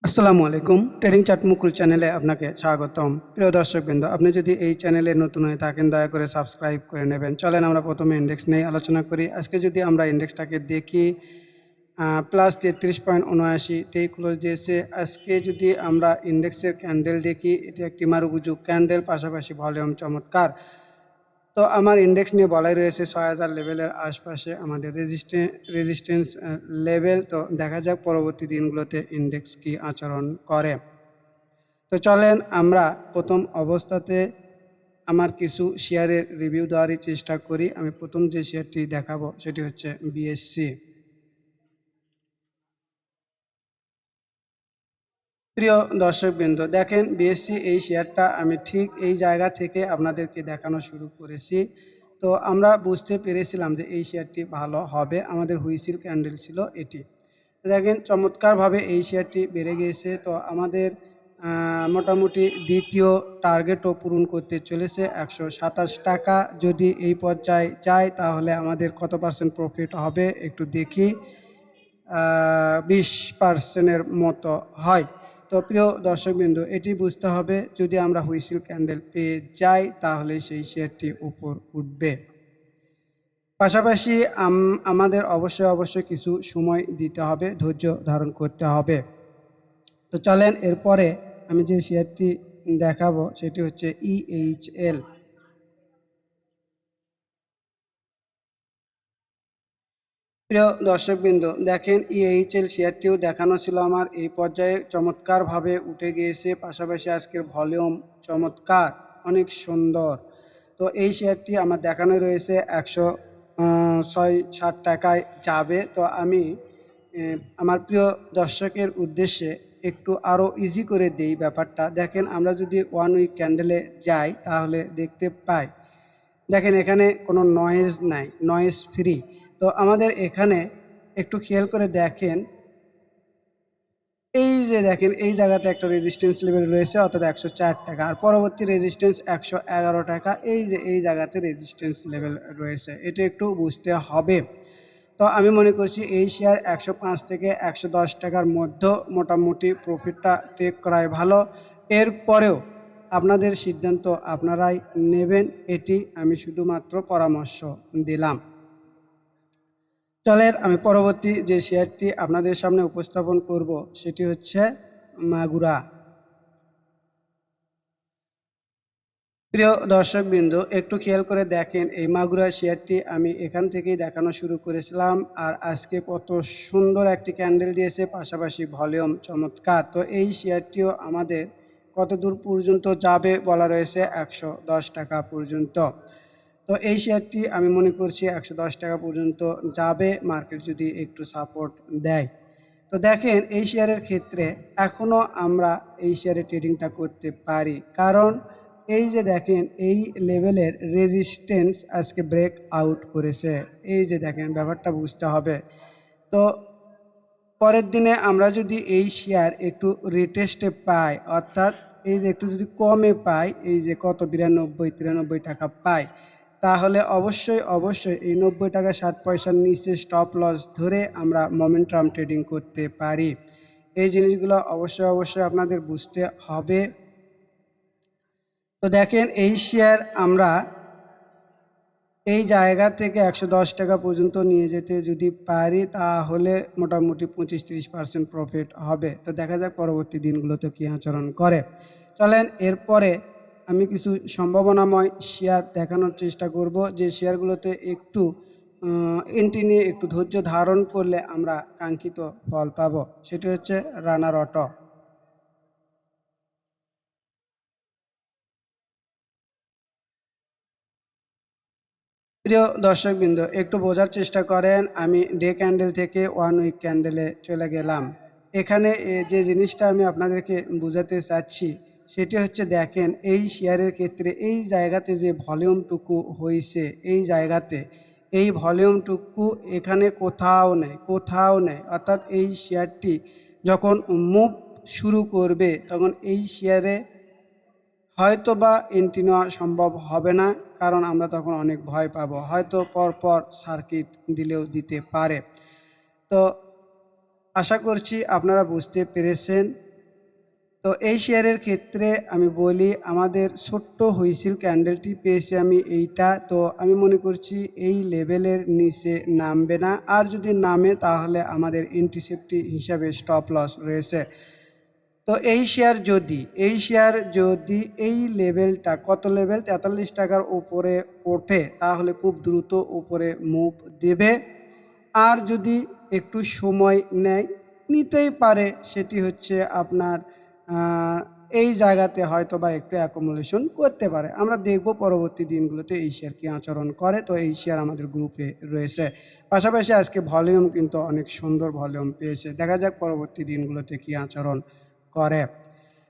আসসালামু আলাইকুম। Trading chart মুকুল চ্যানেলে আপনাকে স্বাগতম। প্রিয় দর্শকবৃন্দ, আপনি যদি এই চ্যানেলে নতুন হয়ে থাকেন দয়া করে সাবস্ক্রাইব করে নেবেন। চলেন আমরা প্রথমে ইন্ডেক্স নিয়ে আলোচনা করি। আজকে যদি আমরা ইন্ডেক্সটাকে দেখি প্লাস 33.79তেই ক্লোজ দিয়েছে। আজকে যদি আমরা ইন্ডেক্সের ক্যান্ডেল দেখি, এটি একটি মারুবুজু ক্যান্ডেল, পাশাপাশি ভলিউম চমৎকার। তো আমার ইন্ডেক্স নিয়ে বলাই রয়েছে ৬০০০ লেভেলের আশপাশে আমাদের রেজিস্ট্যান্স লেভেল। তো দেখা যাক পরবর্তী দিনগুলোতে ইন্ডেক্স কি আচরণ করে। তো চলেন আমরা প্রথম অবস্থাতে আমার কিছু শেয়ারের রিভিউ দেওয়ারই চেষ্টা করি। আমি প্রথম যে শেয়ারটি দেখাবো সেটি হচ্ছে বিএসসি। প্রিয় দর্শকবৃন্দ, দেখেন বিএসসি এই শেয়ারটা আমি ঠিক এই জায়গা থেকে আপনাদেরকে দেখানো শুরু করেছি। তো আমরা বুঝতে পেরেছিলাম যে এই শেয়ারটি ভালো হবে। আমাদের হুইসিল ক্যান্ডেল ছিল এটি। দেখেন চমৎকারভাবে এই শেয়ারটি বেড়ে গিয়েছে। তো আমাদের মোটামুটি দ্বিতীয় টার্গেটও পূরণ করতে চলেছে ১২৭ টাকা। যদি এই পর্যায়ে যায় তাহলে আমাদের কত পার্সেন্ট প্রফিট হবে একটু দেখি। 20% মতো হয়। তো প্রিয় দর্শকবৃন্দ, এটি বুঝতে হবে যদি আমরা হুইসেল ক্যান্ডেল পেয়ে যাই তাহলে সেই শেয়ারটি উপর উঠবে। পাশাপাশি আমাদের অবশ্যই কিছু সময় দিতে হবে, ধৈর্য ধারণ করতে হবে। তো চলেন এরপরে আমি যে শেয়ারটি দেখাবো সেটি হচ্ছে ইএইচএল। প্রিয় দর্শকবৃন্দ, দেখেন ইএইচএল শেয়ারটিও দেখানো ছিল আমার, এই পর্যায়ে চমৎকারভাবে উঠে গিয়েছে। পাশাপাশি আজকের ভলিউম চমৎকার, অনেক সুন্দর। তো এই শেয়ারটি আমার দেখানো রয়েছে 160 টাকায় যাবে। তো আমি আমার প্রিয় দর্শকের উদ্দেশ্যে একটু আরও ইজি করে দেই ব্যাপারটা। দেখেন আমরা যদি 1 উইক ক্যান্ডেলে যাই তাহলে দেখতে পাই, দেখেন এখানে কোনো নয়েজ নাই, নয়েজ ফ্রি। তো আমাদের এখানে একটু খেয়াল করে দেখেন, এই যে দেখেন এই জায়গাতে একটা রেজিস্ট্যান্স লেভেল রয়েছে, অর্থাৎ 104 টাকা, আর পরবর্তী রেজিস্ট্যান্স 111 টাকা। এই যে এই জায়গাতে রেজিস্ট্যান্স লেভেল রয়েছে, এটা একটু বুঝতে হবে। তো আমি মনে করছি এই শেয়ার 105 থেকে 110 টাকার মধ্যে মোটামুটি প্রফিটটা টেক করাই ভালো। এরপরেও আপনাদের সিদ্ধান্ত আপনারাই নেবেন, এটি আমি শুধুমাত্র পরামর্শ দিলাম। চলেন আমি পরবর্তী যে শেয়ারটি আপনাদের সামনে উপস্থাপন করব সেটি হচ্ছে মাগুরা। প্রিয় দর্শকবৃন্দ, একটু খেয়াল করে দেখেন এই মাগুরা শেয়ারটি আমি এখান থেকেই দেখানো শুরু করেছিলাম, আর আজকে কত সুন্দর একটি ক্যান্ডেল দিয়েছে, পাশাপাশি ভলিউম চমৎকার। তো এই শেয়ারটিও আমাদের কত দূর পর্যন্ত যাবে বলা রয়েছে 110 টাকা পর্যন্ত। তো এই শেয়ারটি আমি মনে করছি 110 টাকা পর্যন্ত যাবে, মার্কেট যদি একটু সাপোর্ট দেয়। তো দেখেন এই শেয়ারের ক্ষেত্রে এখনও আমরা এই শেয়ারে ট্রেডিংটা করতে পারি, কারণ এই যে দেখেন এই লেভেলের রেজিস্ট্যান্স আজকে ব্রেক আউট করেছে। এই যে দেখেন ব্যাপারটা বুঝতে হবে। তো পরের দিনে আমরা যদি এই শেয়ার একটু রিটেস্টে পাই, অর্থাৎ এই যে একটু যদি কমে পাই, এই যে কত 92-93 টাকা পাই, তাহলে অবশ্যই এই 90 টাকা 60 পয়সার নিচে স্টপ লস ধরে আমরা মোমেন্টাম ট্রেডিং করতে পারি। এই জিনিসগুলো অবশ্যই আপনাদের বুঝতে হবে। তো দেখেন এই শেয়ার আমরা এই জায়গা থেকে 110 টাকা পর্যন্ত নিয়ে যেতে যদি পারি তাহলে মোটামুটি 25-30% প্রফিট হবে। তো দেখা যাক পরবর্তী দিনগুলোতে কী আচরণ করে। চলেন এরপরে আমি কিছু সম্ভাবনাময় শেয়ার দেখানোর চেষ্টা করব, যে শেয়ারগুলোতে একটু এন্ট্রি নিয়ে একটু ধৈর্য ধারণ করলে আমরা কাঙ্ক্ষিত ফল পাবো। সেটি হচ্ছে রানার অটো। প্রিয় দর্শকবৃন্দ, একটু বোঝার চেষ্টা করেন, আমি ডে ক্যান্ডেল থেকে 1 উইক ক্যান্ডেলে চলে গেলাম। এখানে যে জিনিসটা আমি আপনাদেরকে বোঝাতে চাচ্ছি সেটি হচ্ছে, দেখেন এই শেয়ারের ক্ষেত্রে এই জায়গাতে যে ভলিউমটুকু হয়েছে, এই ভলিউমটুকু এখানে কোথাও নেই। অর্থাৎ এই শেয়ারটি যখন মুভ শুরু করবে তখন এই শেয়ারে হয়তোবা এন্ট্রি নেওয়া সম্ভব হবে না, কারণ আমরা তখন অনেক ভয় পাবো, হয়তো পরপর সার্কিট দিলেও দিতে পারে। তো আশা করছি আপনারা বুঝতে পেরেছেন। তো এই শেয়ারের ক্ষেত্রে আমি বলি আমাদের ছোট্ট হুইসেল ক্যান্ডেলটি পেয়েছি আমি এইটা, তো আমি মনে করছি এই লেভেলের নিচে নামবে না, আর যদি নামে তাহলে আমাদের এন্টিসেপ্টি হিসাবে স্টপ লস রয়েছে। তো এই শেয়ার যদি এই লেভেলটা কত লেভেল 43 টাকার উপরে ওঠে তাহলে খুব দ্রুত উপরে মুভ দেবে। আর যদি একটু সময় নেয়, নিতেই পারে, সেটি হচ্ছে আপনার এই জায়গাতে হয়তো বা একটু অ্যাকোমোডেশন করতে পারে। আমরা দেখব পরবর্তী দিনগুলোতে এই শেয়ার কী আচরণ করে। তো এই শেয়ার আমাদের গ্রুপে রয়েছে। পাশাপাশি আজকে ভলিউম কিন্তু অনেক সুন্দর ভলিউম পেয়েছে। দেখা যাক পরবর্তী দিনগুলোতে কী আচরণ করে।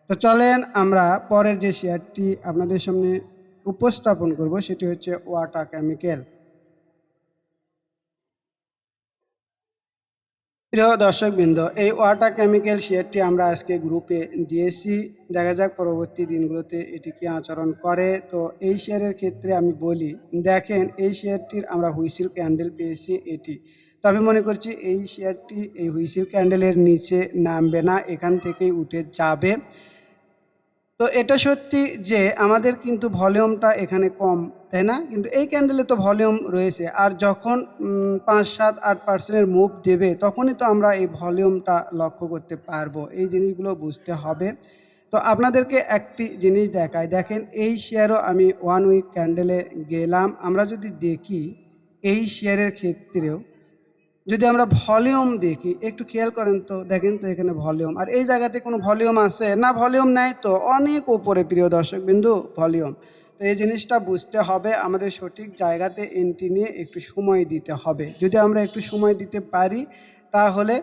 তো চলেন আমরা পরের যে শেয়ারটি আপনাদের সামনে উপস্থাপন করব সেটি হচ্ছে ওয়াটা কেমিক্যাল। প্রিয় দর্শকবৃন্দ, এই ওয়াটা কেমিক্যাল শেয়ারটি আমরা আজকে গ্রুপে দিয়েছি। দেখা যাক পরবর্তী দিনগুলোতে এটি কী আচরণ করে। তো এই শেয়ারের ক্ষেত্রে আমি বলি, দেখেন এই শেয়ারটির আমরা হুইসেল ক্যান্ডেল পেয়েছি এটি। তো আমি মনে করছি এই শেয়ারটি এই হুইসেল ক্যান্ডেলের নিচে নামবে না, এখান থেকেই উঠে যাবে। তো এটা সত্যি যে আমাদের কিন্তু ভলিউমটা এখানে কম, তাই না? কিন্তু এই ক্যান্ডেলে তো ভলিউম রয়েছে। আর যখন ৫, ৭, ৮% মুভ দেবে তখনই তো আমরা এই ভলিউমটা লক্ষ্য করতে পারবো। এই জিনিসগুলো বুঝতে হবে। তো আপনাদেরকে একটি জিনিস দেখাই, দেখেন এই শেয়ারও আমি 1 উইক ক্যান্ডেলে গেলাম। আমরা যদি দেখি এই শেয়ারের ক্ষেত্রেও যদি আমরা ভলিউম দেখি, একটু খেয়াল করেন তো, দেখেন তো এখানে ভলিউম, আর এই জায়গাতে কোনো ভলিউম আছে না? ভলিউম নেই তো, অনেক উপরে প্রিয় দর্শকবিন্দু ভলিউম। তো এই জিনিসটা বুঝতে হবে, আমাদের সঠিক জায়গাতে এন্ট্রি নিয়ে একটু সময় দিতে হবে। যদি আমরা একটু সময় দিতে পারি তাহলে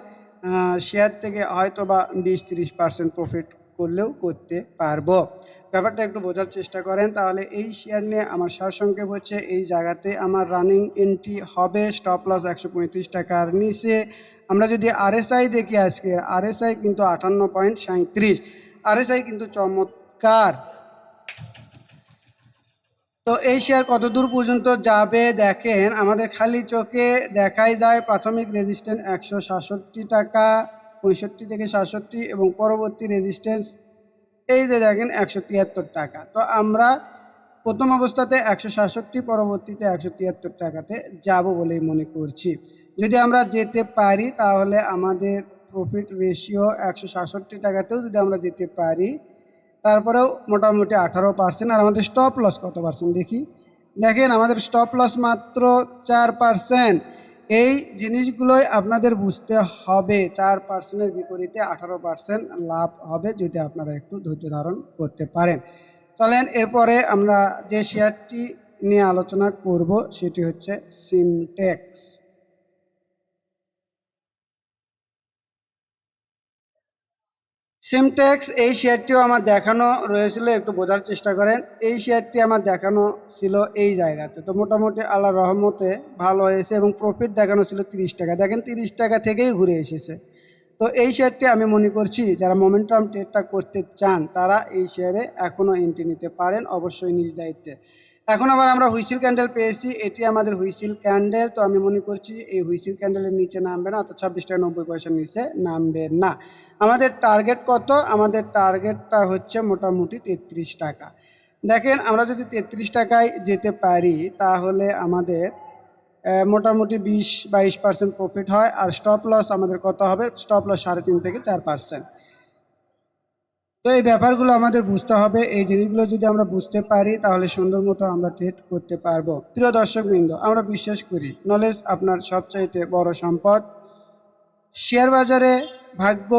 শেয়ার থেকে হয়তো বা 20-30% প্রফিট করলেও করতে পারবো। ব্যাপারটা একটু বোঝার চেষ্টা করেন। তাহলে এই শেয়ার নিয়ে আমার সারসংক্ষেপ হচ্ছে, এই জায়গাতে আমার রানিং এন্ট্রি হবে স্টপ লস 135 টাকার নিচে। আমরা যদি আরএসআই দেখি, আজকের আরএসআই কিন্তু 58.37, আরএসআই কিন্তু চমৎকার। তো এই শেয়ার কত দূর পর্যন্ত যাবে দেখেন, আমাদের খালি চোখে দেখাই যায় প্রাথমিক রেজিস্ট্যান্স 167 টাকা 65 থেকে 67, এবং পরবর্তী রেজিস্ট্যান্স এই যে দেখেন 173 টাকা। তো আমরা প্রথম অবস্থাতে 167, পরবর্তীতে 173 টাকাতে যাব বলেই মনে করছি। যদি আমরা যেতে পারি তাহলে আমাদের প্রফিট রেশিও 167 টাকাতেও যদি আমরা যেতে পারি, তারপরেও মোটামুটি 18%। আর আমাদের স্টপ লস কত পার্সেন্ট দেখি, দেখেন আমাদের স্টপ লস মাত্র 4%। এই জিনিসগুলোই আপনাদের বুঝতে হবে। 4%-এর বিপরীতে 18% লাভ হবে যদি আপনারা একটু ধৈর্য ধারণ করতে পারেন। চলেন এরপরে আমরা যে শেয়ারটি নিয়ে আলোচনা করব সেটি হচ্ছে সিমটেক্স। সিমটেক্স এই শেয়ারটিও আমার দেখানো রয়েছিল, একটু বোঝার চেষ্টা করেন। এই শেয়ারটি আমার দেখানো ছিল এই জায়গাতে, তো মোটামুটি আল্লাহর রহমতে ভালো হয়েছে, এবং প্রফিট দেখানো ছিল 30 টাকা। দেখেন 30 টাকা থেকেই ঘুরে এসেছে। তো এই শেয়ারটি আমি মনে করছি যারা মোমেন্টাম ট্রেডটা করতে চান তারা এই শেয়ারে এখনও এন্ট্রি নিতে পারেন, অবশ্যই নিজ দায়িত্বে। এখন আবার আমরা হুইসেল ক্যান্ডেল পেয়েছি, এটি আমাদের হুইসেল ক্যান্ডেল। তো আমি মনে করছি এই হুইসেল ক্যান্ডেলের নিচে নামবে না, অর্থাৎ 26 টাকা 90 পয়সার নিচে নামবে না। আমাদের টার্গেট কত? আমাদের টার্গেটটা হচ্ছে মোটামুটি 33 টাকা। দেখেন আমরা যদি 33 টাকায় যেতে পারি তাহলে আমাদের মোটামুটি 20-22% প্রফিট হয়। আর স্টপ লস আমাদের কত হবে? স্টপ লস 3.5 থেকে 4%। তো এই ব্যাপারগুলো আমাদের বুঝতে হবে। এই জিনিসগুলো যদি আমরা বুঝতে পারি তাহলে সুন্দর মতো আমরা ট্রেড করতে পারবো। প্রিয় দর্শকবৃন্দ, আমরা বিশ্বাস করি নলেজ আপনার সবচাইতে বড় সম্পদ। শেয়ার বাজারে ভাগ্য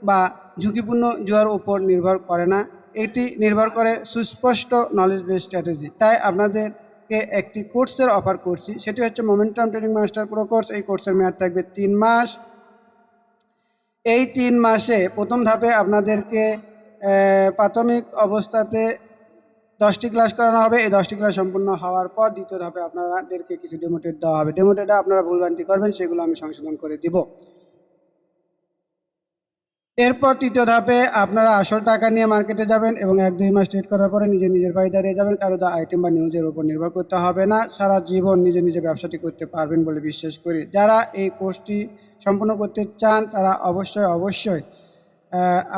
বা ঝুঁকিপূর্ণ জুয়ার উপর নির্ভর করে না, এটি নির্ভর করে সুস্পষ্ট নলেজ বেস স্ট্র্যাটেজি। তাই আপনাদেরকে একটি কোর্সের অফার করছি, সেটি হচ্ছে momentum trading master pro course. এই কোর্সের মেয়াদ থাকবে 3 মাস। এই 3 মাসে প্রথম ধাপে আপনাদেরকে প্রাথমিক অবস্থাতে 10টি ক্লাস করানো হবে। এই 10টি ক্লাস সম্পূর্ণ হওয়ার পর দ্বিতীয় ধাপে আপনাদেরকে কিছু ডেমোটেড দেওয়া হবে। ডেমোটেডে আপনারা ভুলভ্রান্তি করবেন, সেগুলো আমি সংশোধন করে দিব। এরপর তৃতীয় ধাপে আপনারা আসল টাকা নিয়ে মার্কেটে যাবেন, এবং 1-2 মাস ট্রেড করার পরে নিজের পায়ে দাঁড়িয়ে যাবেন। কারো আইটেম বা নিউজের উপর নির্ভর করতে হবে না। সারা জীবন নিজে ব্যবসাটি করতে পারবেন বলে বিশ্বাস করি। যারা এই কোর্সটি সম্পূর্ণ করতে চান তারা অবশ্যই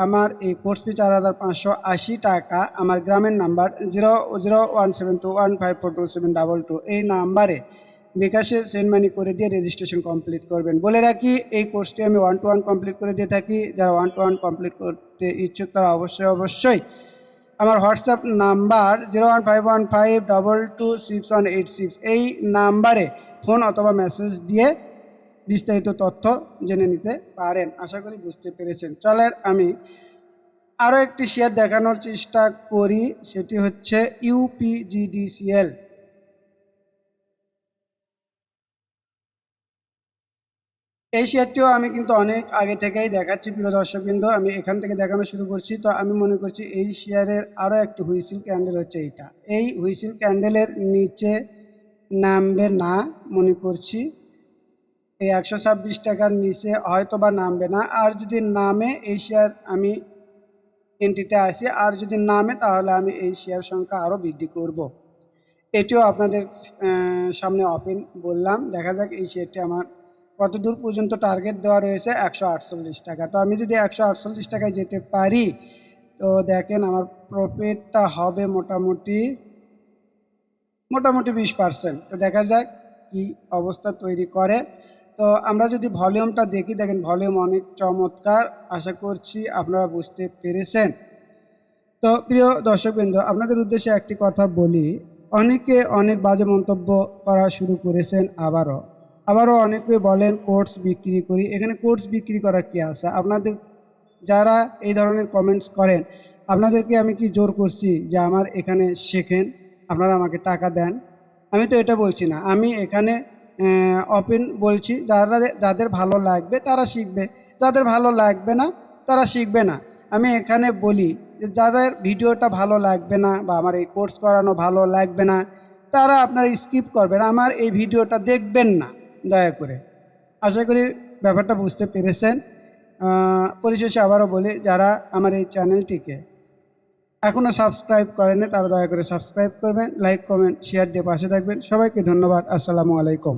আমার এই কোর্স ফি 4,580 টাকা আমার গ্রামের নাম্বার 001721542722 এই নাম্বারে বিকাশে সেন্ড মানি করে দিয়ে রেজিস্ট্রেশন কমপ্লিট করবেন। বলে রাখি, এই কোর্সটি আমি 1-to-1 কমপ্লিট করে দিয়ে থাকি। যারা 1-to-1 কমপ্লিট করতে ইচ্ছুক তারা অবশ্যই আমার হোয়াটসঅ্যাপ নাম্বার 01515226186 এই নাম্বারে ফোন অথবা মেসেজ দিয়ে বিস্তারিত তথ্য জেনে নিতে পারেন। আশা করি বুঝতে পেরেছেন। চলেন আমি আরও একটি শেয়ার দেখানোর চেষ্টা করি, সেটি হচ্ছে ইউপিজিডিসিএল। এই শেয়ারটিও আমি কিন্তু অনেক আগে থেকেই দেখাচ্ছি প্রিয় দর্শকবৃন্দ, আমি এখান থেকে দেখানো শুরু করছি। তো আমি মনে করছি এই শেয়ারের আরও একটি হুইসেল ক্যান্ডেল হচ্ছে এইটা। এই হুইসেল ক্যান্ডেলের নিচে নামবে না মনে করছি, এই 126 টাকার নিচে হয়তো বা নামবে না। আর যদি নামে এই শেয়ার আমি এন্ট্রিতে আসি, আর যদি নামে তাহলে আমি এই শেয়ার সংখ্যা আরও বৃদ্ধি করব। এটিও আপনাদের সামনে ওপেন বললাম। দেখা যাক এই শেয়ারটি আমার কত দূর পর্যন্ত টার্গেট দেওয়া রয়েছে 148 টাকা। তো আমি যদি 148 টাকায় যেতে পারি তো দেখেন আমার প্রফিটটা হবে মোটামুটি 20%। তো দেখা যাক কি অবস্থা তৈরি করে। তো আমরা যদি ভলিউমটা দেখি, দেখেন ভলিউম অনেক চমৎকার। আশা করছি আপনারা বুঝতে পেরেছেন। তো প্রিয় দর্শকবৃন্দ, আপনাদের উদ্দেশ্যে একটি কথা বলি, অনেকে অনেক বাজে মন্তব্য করা শুরু করেছেন। আবারও অনেকে বলেন কোর্স বিক্রি করি। এখানে কোর্স বিক্রি করার কি আছে? আপনাদের যারা এই ধরনের কমেন্টস করেন, আপনাদেরকে আমি কি জোর করছি যে আমার এখানে শেখেন, আপনারা আমাকে টাকা দেন? আমি তো এটা বলছি না। আমি এখানে ওপেন বলছি, যাদের ভালো লাগবে তারা শিখবে, যাদের ভালো লাগবে না তারা শিখবে না। আমি এখানে বলি যে যাদের ভিডিওটা ভালো লাগবে না বা আমার এই কোর্স করানো ভালো লাগবে না তারা আপনারা স্কিপ করবেন, আমার এই ভিডিওটা দেখবেন না দয়া করে। আশা করি ব্যাপারটা বুঝতে পেরেছেন। পরিশেষে আবারও বলি, যারা আমার এই চ্যানেলটিকে এখনও সাবস্ক্রাইব করেনি তারা দয়া করে সাবস্ক্রাইব করবেন, লাইক কমেন্ট শেয়ার দিয়ে পাশে থাকবেন। সবাইকে ধন্যবাদ। আসসালামু আলাইকুম।